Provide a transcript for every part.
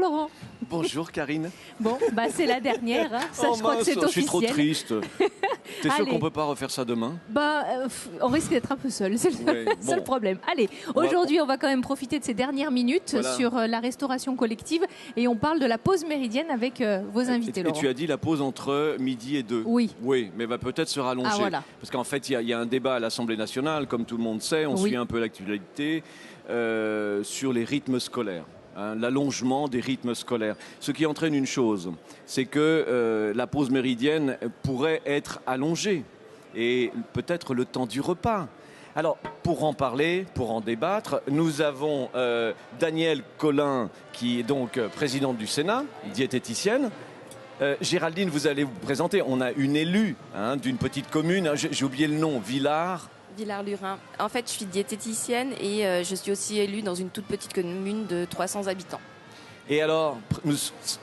Laurent. Bonjour Karine. Bon, bah c'est la dernière, hein. Ça, je crois que c'est officiel. Je suis trop triste. T'es sûr qu'on peut pas refaire ça demain? On risque d'être un peu seul, c'est le seul problème. Allez, aujourd'hui on va quand même profiter de ces dernières minutes sur la restauration collective et on parle de la pause méridienne avec vos invités, Laurent. Et tu as dit la pause entre midi et 2. Oui. Oui, mais va peut-être se rallonger. Ah, voilà. Parce qu'en fait, il y a un débat à l'Assemblée nationale, comme tout le monde sait, on suit un peu l'actualité, sur les rythmes scolaires. L'allongement des rythmes scolaires. Ce qui entraîne une chose, c'est que la pause méridienne pourrait être allongée et peut-être le temps du repas. Alors, pour en parler, pour en débattre, nous avons Danielle Colin, qui est donc présidente du Sénat, diététicienne. Géraldine, vous allez vous présenter. On a une élue d'une petite commune, j'ai oublié le nom, Villars-Lurin. En fait, je suis diététicienne et je suis aussi élue dans une toute petite commune de 300 habitants. Et alors,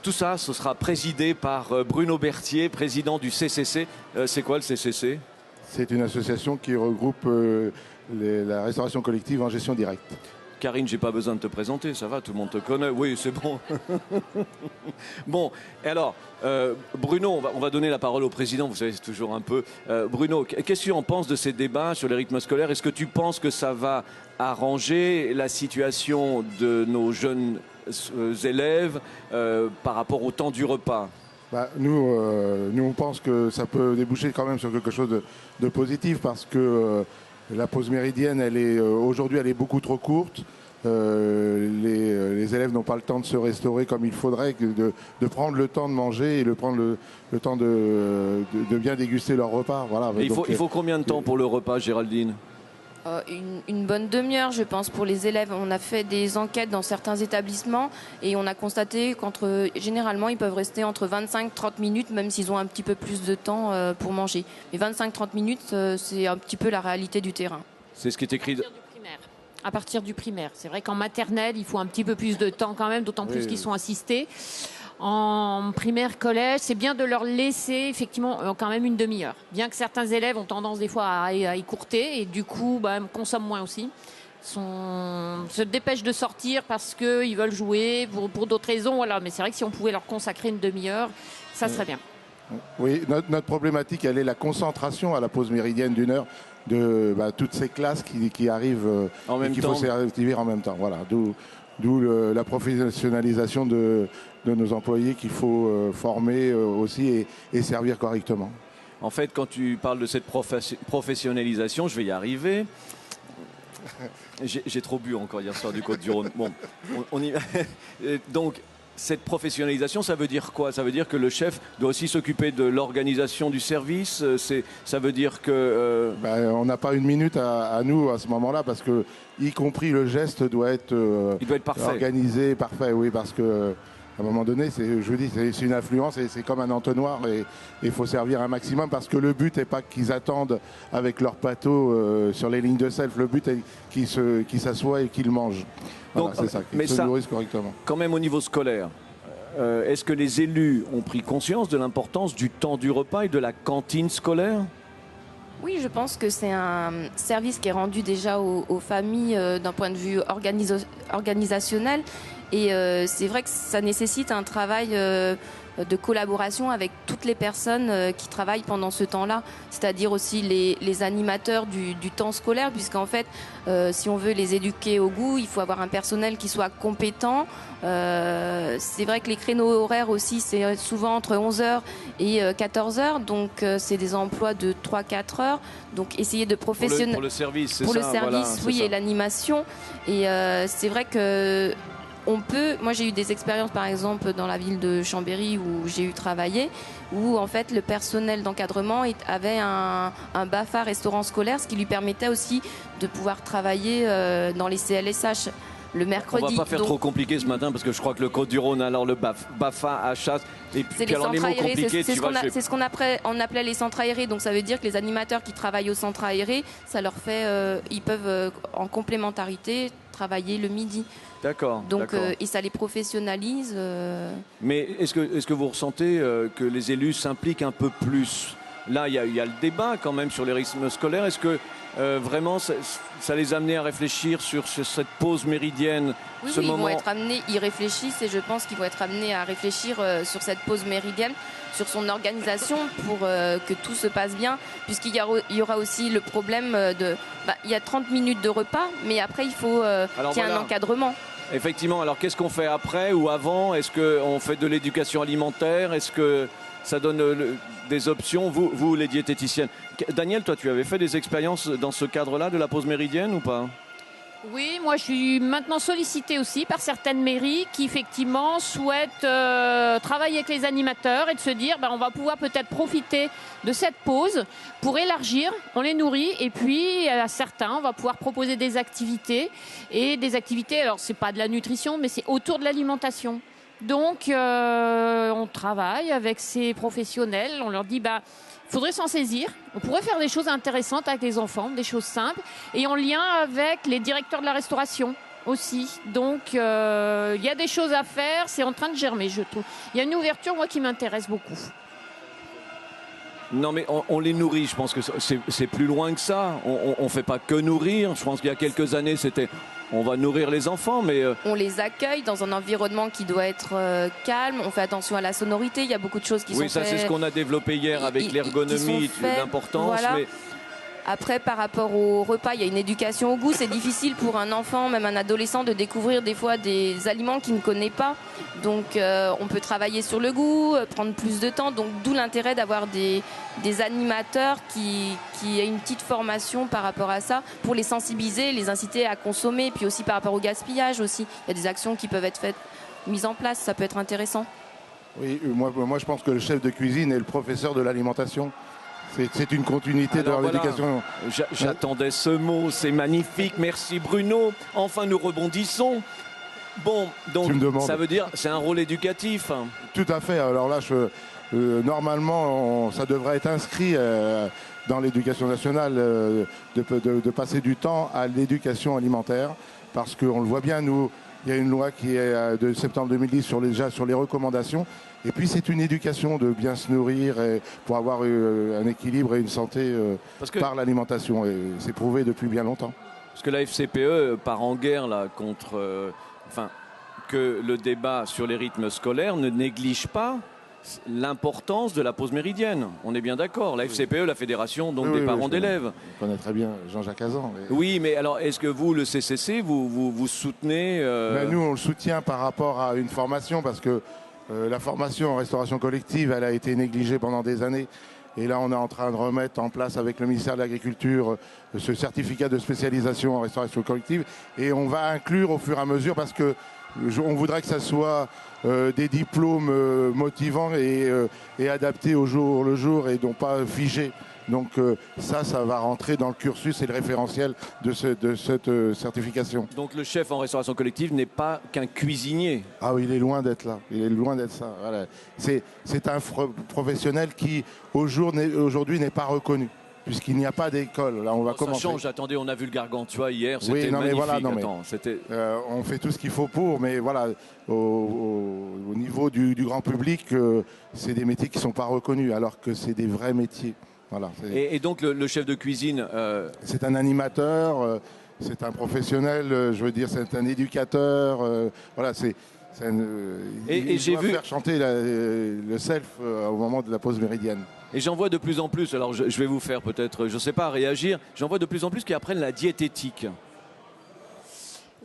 tout ça, ce sera présidé par Bruno Berthier, président du CCC. C'est quoi le CCC? C'est une association qui regroupe la restauration collective en gestion directe. Karine, j'ai pas besoin de te présenter, ça va, tout le monde te connaît. Oui, c'est bon. Bon, et alors, Bruno, on va donner la parole au président, vous savez, c'est toujours un peu... Bruno, qu'est-ce que tu en penses de ces débats sur les rythmes scolaires? Est-ce que tu penses que ça va arranger la situation de nos jeunes élèves par rapport au temps du repas? Nous, on pense que ça peut déboucher quand même sur quelque chose de positif parce que la pause méridienne, aujourd'hui, elle est beaucoup trop courte. Les élèves n'ont pas le temps de se restaurer comme il faudrait, de prendre le temps de manger et de prendre le temps de bien déguster leur repas. Voilà. Il faut combien de temps pour le repas, Géraldine? Une bonne demi-heure, je pense, pour les élèves. On a fait des enquêtes dans certains établissements et on a constaté généralement, ils peuvent rester entre 25 et 30 minutes, même s'ils ont un petit peu plus de temps pour manger. Mais 25-30 minutes, c'est un petit peu la réalité du terrain. C'est ce qui est écrit... À partir du primaire. C'est vrai qu'en maternelle, il faut un petit peu plus de temps quand même, d'autant plus qu'ils sont assistés. En primaire, collège, c'est bien de leur laisser effectivement quand même une demi-heure. Bien que certains élèves ont tendance des fois à écourter et du coup consomment moins aussi. Se dépêchent de sortir parce qu'ils veulent jouer pour d'autres raisons. Voilà. Mais c'est vrai que si on pouvait leur consacrer une demi-heure, ça serait bien. Oui, notre problématique, elle est la concentration à la pause méridienne d'une heure de toutes ces classes qui arrivent et qu'il faut servir en même temps. Voilà, d'où la professionnalisation de nos employés qu'il faut former aussi et servir correctement. En fait, quand tu parles de cette professionnalisation, je vais y arriver. J'ai trop bu encore hier soir du Côte-du-Rhône. Bon, on y va. Donc, cette professionnalisation, ça veut dire quoi? Ça veut dire que le chef doit aussi s'occuper de l'organisation du service. Ça veut dire que... on n'a pas une minute à nous à ce moment-là parce que, y compris le geste doit être, il doit être parfait. Organisé, parfait, oui, parce que à un moment donné, c'est une influence et c'est comme un entonnoir et il faut servir un maximum parce que le but n'est pas qu'ils attendent avec leur plateau sur les lignes de self. Le but est qu'ils s'assoient et qu'ils mangent. Voilà, c'est ça, qu'ils se nourrissent correctement. Quand même au niveau scolaire, est-ce que les élus ont pris conscience de l'importance du temps du repas et de la cantine scolaire? Oui, je pense que c'est un service qui est rendu déjà aux familles d'un point de vue organisationnel. Et c'est vrai que ça nécessite un travail de collaboration avec toutes les personnes qui travaillent pendant ce temps-là, c'est-à-dire aussi les animateurs du temps scolaire, puisqu'en fait, si on veut les éduquer au goût, il faut avoir un personnel qui soit compétent. C'est vrai que les créneaux horaires aussi, c'est souvent entre 11h et 14h, donc c'est des emplois de 3-4 heures. Donc essayer de professionnaliser... Pour le service, c'est ça? Pour le service, oui, et l'animation. Et c'est vrai que... Moi j'ai eu des expériences par exemple dans la ville de Chambéry où j'ai eu travaillé, où en fait le personnel d'encadrement avait un BAFA restaurant scolaire, ce qui lui permettait aussi de pouvoir travailler dans les CLSH le mercredi. On va pas faire trop compliqué ce matin parce que je crois que le Côte-du-Rhône, alors le BAFA, HAS, et puis les alors les mots compliqués, c'est ce qu'on appelait les centres aérés, donc ça veut dire que les animateurs qui travaillent au centre aéré, ça leur fait, ils peuvent en complémentarité travailler le midi. D'accord. Donc, et ça les professionnalise. Mais est-ce que vous ressentez que les élus s'impliquent un peu plus là, il y a le débat quand même sur les rythmes scolaires. Est-ce que vraiment, ça les a amenés à réfléchir sur cette pause méridienne? Oui, ils vont être amenés, ils réfléchissent et je pense qu'ils vont être amenés à réfléchir sur cette pause méridienne, sur son organisation pour que tout se passe bien, puisqu'il y aura aussi le problème il y a 30 minutes de repas, mais après il faut qu'il y ait un encadrement. Effectivement, alors qu'est-ce qu'on fait après ou avant? Est-ce qu'on fait de l'éducation alimentaire? Est-ce que ça donne des options, vous les diététiciennes? Daniel, toi tu avais fait des expériences dans ce cadre-là de la pause méridienne ou pas? Oui, moi je suis maintenant sollicitée aussi par certaines mairies qui effectivement souhaitent travailler avec les animateurs et de se dire on va pouvoir peut-être profiter de cette pause pour élargir, on les nourrit et puis à certains on va pouvoir proposer des activités alors c'est pas de la nutrition mais c'est autour de l'alimentation. Donc on travaille avec ces professionnels, on leur dit il faudrait s'en saisir. On pourrait faire des choses intéressantes avec les enfants, des choses simples, et en lien avec les directeurs de la restauration aussi. Donc, il y a des choses à faire. C'est en train de germer, je trouve. Il y a une ouverture, moi, qui m'intéresse beaucoup. Non, mais on les nourrit. Je pense que c'est plus loin que ça. On ne fait pas que nourrir. Je pense qu'il y a quelques années, c'était... On va nourrir les enfants, mais... On les accueille dans un environnement qui doit être calme. On fait attention à la sonorité. Il y a beaucoup de choses qui sont faites. Oui, ça, c'est ce qu'on a développé hier avec l'ergonomie, l'importance. Voilà. Mais... Après, par rapport au repas, il y a une éducation au goût. C'est difficile pour un enfant, même un adolescent, de découvrir des fois des aliments qu'il ne connaît pas. Donc, on peut travailler sur le goût, prendre plus de temps. Donc, d'où l'intérêt d'avoir des animateurs qui aient une petite formation par rapport à ça, pour les sensibiliser, les inciter à consommer. Puis aussi par rapport au gaspillage aussi. Il y a des actions qui peuvent être faites, mises en place. Ça peut être intéressant. Oui, moi je pense que le chef de cuisine est le professeur de l'alimentation. C'est une continuité de leur éducation. J'attendais ce mot, c'est magnifique. Merci Bruno. Enfin, nous rebondissons. Bon, donc ça veut dire c'est un rôle éducatif. Tout à fait. Alors là, normalement, ça devrait être inscrit dans l'éducation nationale de passer du temps à l'éducation alimentaire. Parce qu'on le voit bien, nous, il y a une loi qui est de septembre 2010 sur les recommandations. Et puis c'est une éducation de bien se nourrir pour avoir un équilibre et une santé par l'alimentation. Et c'est prouvé depuis bien longtemps. Parce que la FCPE part en guerre là, contre... que le débat sur les rythmes scolaires ne néglige pas l'importance de la pause méridienne. On est bien d'accord. La FCPE, la fédération des parents d'élèves. On connaît très bien Jean-Jacques Azan. Mais... Oui, mais alors est-ce que vous, le CCC, vous soutenez Nous, on le soutient par rapport à une formation parce que la formation en restauration collective, elle a été négligée pendant des années. Et là, on est en train de remettre en place avec le ministère de l'Agriculture ce certificat de spécialisation en restauration collective. Et on va inclure au fur et à mesure parce que on voudrait que ça soit des diplômes motivants et adaptés au jour le jour et non pas figés. Donc ça va rentrer dans le cursus et le référentiel de cette certification. Donc le chef en restauration collective n'est pas qu'un cuisinier. Ah oui, il est loin d'être là. Il est loin d'être ça. Voilà. C'est un professionnel qui aujourd'hui n'est pas reconnu. Puisqu'il n'y a pas d'école. Là, on va commencer. Ça change. Attendez, on a vu le Gargantua hier. C'était magnifique. Mais voilà, on fait tout ce qu'il faut pour, mais voilà, au niveau du grand public, c'est des métiers qui ne sont pas reconnus, alors que c'est des vrais métiers. Voilà, et donc le chef de cuisine c'est un animateur, c'est un professionnel, je veux dire, c'est un éducateur. Voilà, il doit faire chanter le self au moment de la pause méridienne. Et j'en vois de plus en plus, alors je vais vous faire peut-être, je ne sais pas, réagir, j'en vois de plus en plus qui apprennent la diététique.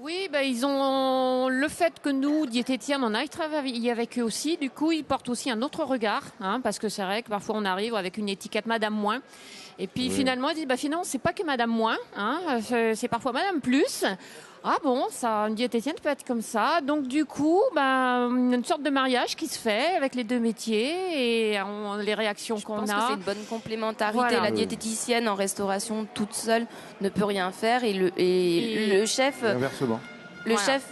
Oui, ils ont le fait que nous, diététiciens, on aille travailler avec eux aussi. Du coup, ils portent aussi un autre regard, parce que c'est vrai que parfois on arrive avec une étiquette Madame Moins. Et puis finalement, ils disent, finalement, c'est pas que Madame Moins, c'est parfois Madame Plus. Ah bon, une diététicienne peut être comme ça. Donc du coup, une sorte de mariage qui se fait avec les deux métiers et les réactions qu'on a. Je pense que c'est une bonne complémentarité. Voilà. La diététicienne en restauration toute seule ne peut rien faire et le chef... Inversement. Le chef,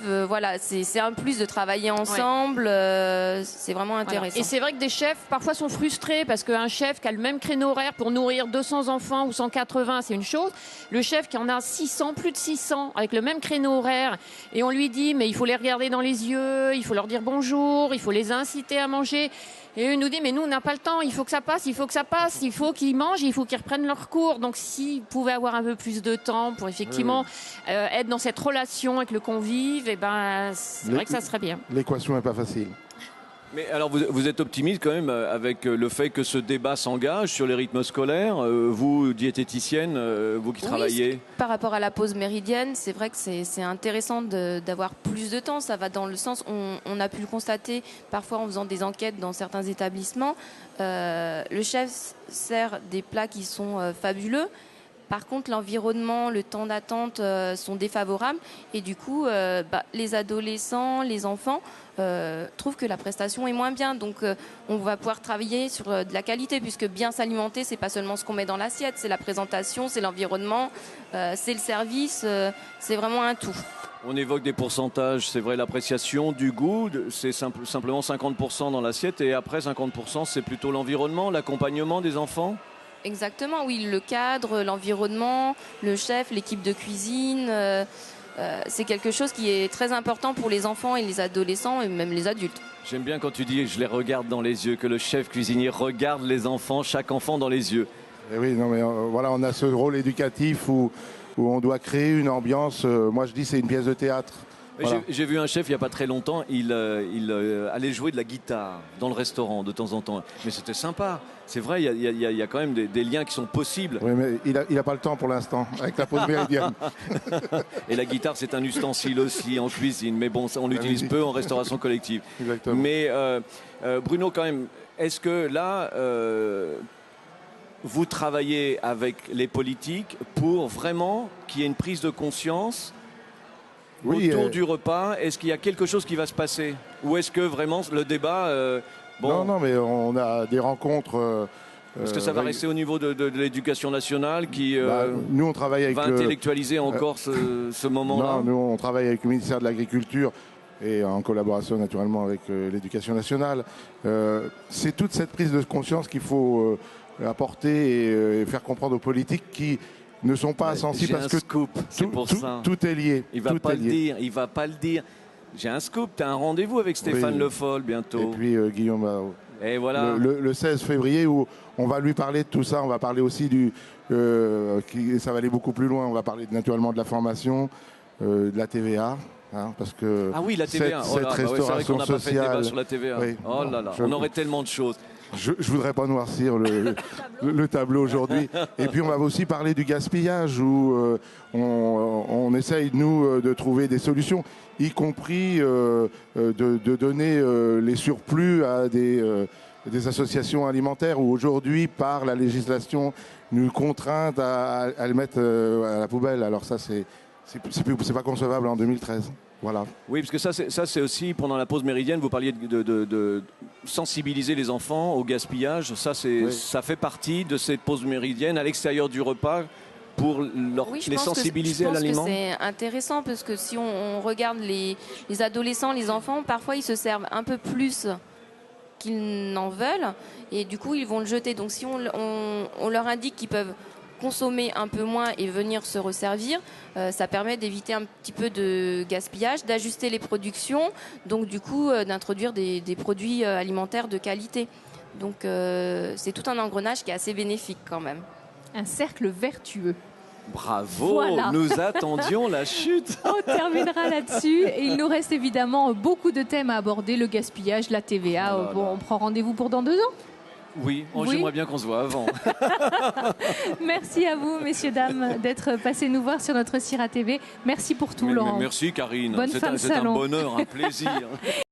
c'est un plus de travailler ensemble, c'est vraiment intéressant. Voilà. Et c'est vrai que des chefs parfois sont frustrés parce qu'un chef qui a le même créneau horaire pour nourrir 200 enfants ou 180, c'est une chose. Le chef qui en a 600, plus de 600, avec le même créneau horaire, et on lui dit mais il faut les regarder dans les yeux, il faut leur dire bonjour, il faut les inciter à manger. Et eux nous disent, mais nous, on n'a pas le temps, il faut que ça passe, il faut que ça passe, il faut qu'ils mangent, il faut qu'ils reprennent leur cours. Donc, s'ils pouvaient avoir un peu plus de temps pour effectivement être dans cette relation avec le convive, et ben, c'est vrai que ça serait bien. L'équation n'est pas facile. Mais alors, vous êtes optimiste quand même avec le fait que ce débat s'engage sur les rythmes scolaires. Vous, diététicienne, vous qui travaillez. Par rapport à la pause méridienne, c'est vrai que c'est intéressant d'avoir plus de temps. Ça va dans le sens, on a pu le constater parfois en faisant des enquêtes dans certains établissements. Le chef sert des plats qui sont fabuleux. Par contre, l'environnement, le temps d'attente sont défavorables et du coup, les adolescents, les enfants trouvent que la prestation est moins bien. Donc, on va pouvoir travailler sur de la qualité puisque bien s'alimenter, c'est pas seulement ce qu'on met dans l'assiette, c'est la présentation, c'est l'environnement, c'est le service, c'est vraiment un tout. On évoque des pourcentages, c'est vrai, l'appréciation du goût, c'est simplement 50% dans l'assiette et après 50%, c'est plutôt l'environnement, l'accompagnement des enfants. Exactement, oui, le cadre, l'environnement, le chef, l'équipe de cuisine, c'est quelque chose qui est très important pour les enfants et les adolescents et même les adultes. J'aime bien quand tu dis je les regarde dans les yeux, que le chef cuisinier regarde les enfants, chaque enfant dans les yeux. Et oui, non mais voilà, on a ce rôle éducatif où on doit créer une ambiance. Moi je dis c'est une pièce de théâtre. Voilà. J'ai vu un chef il n'y a pas très longtemps, il allait jouer de la guitare dans le restaurant de temps en temps. Mais c'était sympa. C'est vrai, il y a quand même des liens qui sont possibles. Oui, mais il a pas le temps pour l'instant, avec la pause méridienne. Et la guitare, c'est un ustensile aussi en cuisine. Mais bon, ça, on l'utilise peu en restauration collective. Exactement. Mais Bruno, quand même, est-ce que là, vous travaillez avec les politiques pour vraiment qu'il y ait une prise de conscience autour du repas? Est-ce qu'il y a quelque chose qui va se passer? Ou est-ce que vraiment le débat... Non, mais on a des rencontres... Est-ce que ça va rester au niveau de l'éducation nationale qui nous, on travaille avec intellectualiser encore ce moment-là? Non, nous, on travaille avec le ministère de l'Agriculture et en collaboration naturellement avec l'éducation nationale. C'est toute cette prise de conscience qu'il faut apporter et faire comprendre aux politiques qui ne sont pas sensibles parce que tout est lié. Il va pas le dire. J'ai un scoop, tu as un rendez-vous avec Stéphane Le Foll bientôt. Et puis Guillaume, et voilà. le 16 février où on va lui parler de tout ça. On va parler aussi ça va aller beaucoup plus loin. On va parler naturellement de la formation, de la TVA. Parce que ah oui, la TVA. Cette restauration c'est vrai qu'on n'a pas fait de débat sociale. sur la TVA. Oui, oh là là, on aurait tellement de choses. Je ne voudrais pas noircir le tableau aujourd'hui. Et puis on va aussi parler du gaspillage où on essaye, nous, de trouver des solutions, y compris de donner les surplus à des associations alimentaires où aujourd'hui, par la législation, nous contraint à le mettre à la poubelle. Alors ça, c'est pas concevable en 2013. Voilà. Oui, parce que ça c'est aussi, pendant la pause méridienne, vous parliez de sensibiliser les enfants au gaspillage. Ça fait partie de cette pause méridienne à l'extérieur du repas pour les sensibiliser à l'aliment. Je pense que c'est intéressant parce que si on regarde les adolescents, les enfants, parfois ils se servent un peu plus qu'ils n'en veulent et du coup ils vont le jeter. Donc si on leur indique qu'ils peuvent consommer un peu moins et venir se resservir, ça permet d'éviter un petit peu de gaspillage, d'ajuster les productions, donc du coup d'introduire des produits alimentaires de qualité. Donc c'est tout un engrenage qui est assez bénéfique quand même. Un cercle vertueux. Bravo, voilà. Nous attendions la chute. On terminera là-dessus et il nous reste évidemment beaucoup de thèmes à aborder, le gaspillage, la TVA. On prend rendez-vous pour dans 2 ans? Oui, j'aimerais bien qu'on se voit avant. Merci à vous, messieurs, dames, d'être passés nous voir sur notre CIRA TV. Merci pour tout, Laurent. Merci, Karine. Bonne fin de salon. C'est un bonheur, un plaisir.